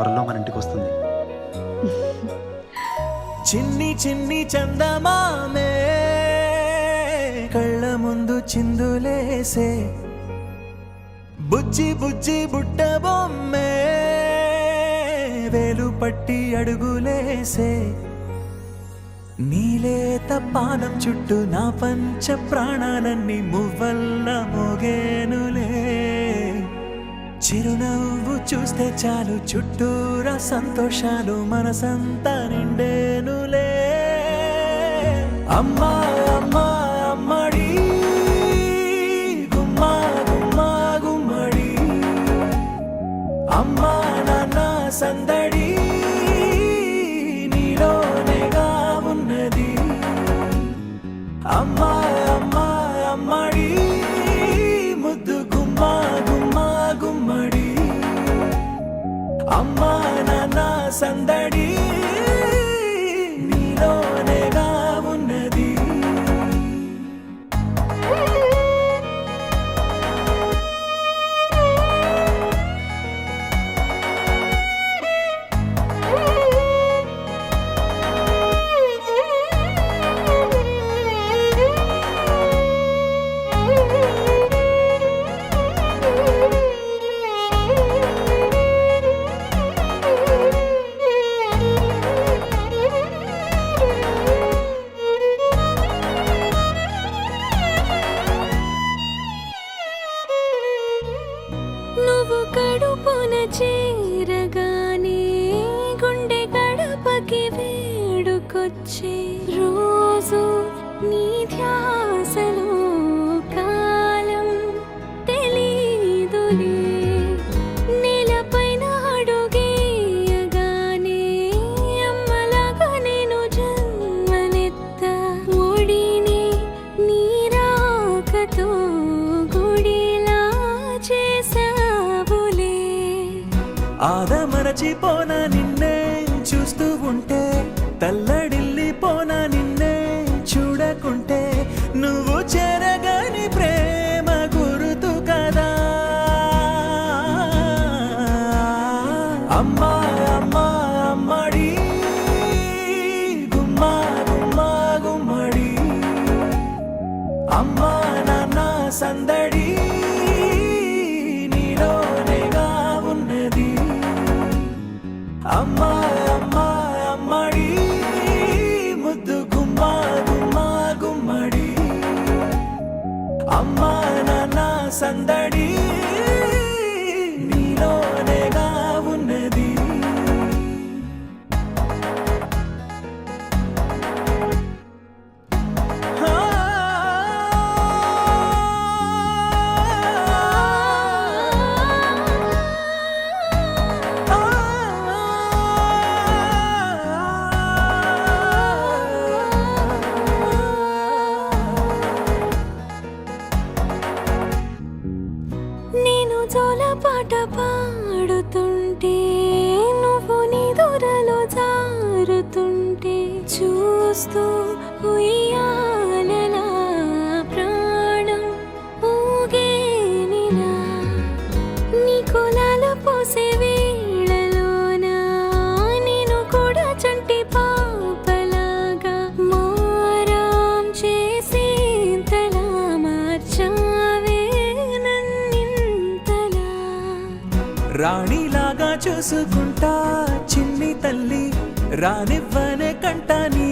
త్వరలో మన ఇంటికి వస్తుంది. చిన్ని చిన్ని చందమామే కళ్ళ ముందు చిందులేసే, బుజ్జి బుజ్జి బుట్ట బొమ్మే వేలు పట్టి అడుగులేసే, నీలేత పానం చుట్టూ నా పంచ ప్రాణాలన్నీ మువ్వల్ల మోగేనులే, చిరునవ్వు చూస్తే చాలు చుట్టూరా సంతోషాలు మనసంతా నిండేనులే. అమ్మా అమ్మా అమ్మడి గుమ్మా గుమ్మా గుమ్మడి, అమ్మా నాన్న సందడి నీలోనేగా ఉన్నది. అమ్మా అమ్మా అమ్మడి ముద్దు గుమ్మా గుమ్మా గుమ్మడి, అమ్మా నాన్న సందడి నీలోనేగా ఉన్నది. నువ్వు కడుపున చేరగానే గుండె గడపకి వేడుకొచ్చే, రోజు నీ ధ్యాసలో కాలం తెలీదులే, నేలపైన అడుగేయగానే అమ్మలాగా నేను జన్మనెత్త, ఒడిని నీ రాకతో గుడిలా చేసావులే. ఆదమరచిపోనా నిన్నే చూస్తూ ఉంటే, తల్లడిల్లిపోనా నిన్నే చూడకుంటే, నువ్వు చెరగని ప్రేమ గురుతు కదా. అమ్మా అమ్మా అమ్మడి గుమ్మా గుమ్మా గుమ్మడి, అమ్మా నాన్న సందడి నీలోనేగా ఉన్నది. అమ్మా అమ్మా అమ్మడి ముద్దు గుమ్మా గుమ్మా గుమ్మడి, అమ్మా నాన్న సందడి నీలోనేగా ఉన్నది. నేను జోలపాట పాడుతుంటే, నువ్వు నీ దూరలో జారుతుంటే, చూస్తూ ఉయ్యాలలా ప్రాణం ఊగేనిలా, నీ కులాల పోసే వేళలోన నేను కూడా చంటి పాపలాగా మారాం చేసేంతలా మార్చావే నన్నింతలా. రాణిలాగా చూసుకుంటా చిన్ని తల్లి, రానివ్వనే కంట నీ